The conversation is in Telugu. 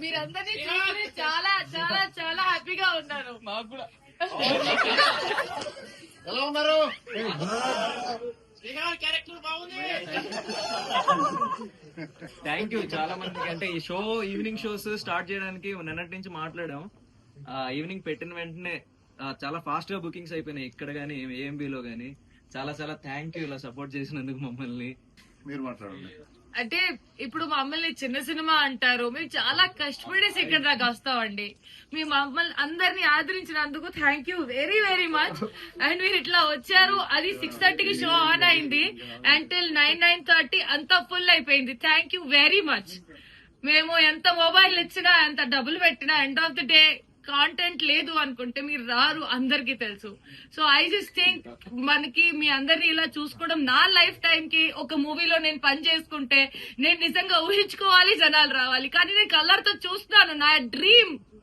మీరందరినీ చూసి చాలా చాలా చాలా హ్యాపీగా ఉన్నారు. మాకు కూడా ఎలా ఉన్నారు? థ్యాంక్ యూ చాలా మందికి. అంటే ఈ షో ఈవినింగ్ షోస్ స్టార్ట్ చేయడానికి నిన్నటి నుంచి మాట్లాడాం. ఈవినింగ్ పెట్టిన వెంటనే చాలా ఫాస్ట్ గా బుకింగ్స్ అయిపోయినాయి ఇక్కడ గానీ ఏఎంబీలో గానీ. చాలా చాలా థ్యాంక్ యూ ఇలా సపోర్ట్ చేసినందుకు మమ్మల్ని. మీరు మాట్లాడండి. అంటే ఇప్పుడు మమ్మల్ని చిన్న సినిమా అంటారు, మేము చాలా కష్టపడేసి ఇక్కడ దాకా వస్తామండి. మీ మమ్మల్ని అందరినీ ఆదరించినందుకు thank you very very much. And మీరు ఇట్లా వచ్చారు, అది 6:30కి షో ఆన్ అయింది అండ్ టిల్ 9:30 అంతా ఫుల్ అయిపోయింది. Thank you very much. మేము ఎంత మొబైల్ ఇచ్చినా ఎంత డబ్బులు పెట్టినా end of the day content లేదు అనుకుంటే మీరు రారు, అందరికీ తెలుసు. సో ఐ జస్ట్ థింక్ మనకి మీ అందరినీ ఇలా చూసుకోవడం, నా లైఫ్ టైం కి ఒక మూవీలో నేను పని చేసుకుంటే నేను నిజంగా ఊహించుకోవాలి, జనాలు రావాలి. కానీ నేను కలర్ తో చూస్తున్నాను, నా డ్రీమ్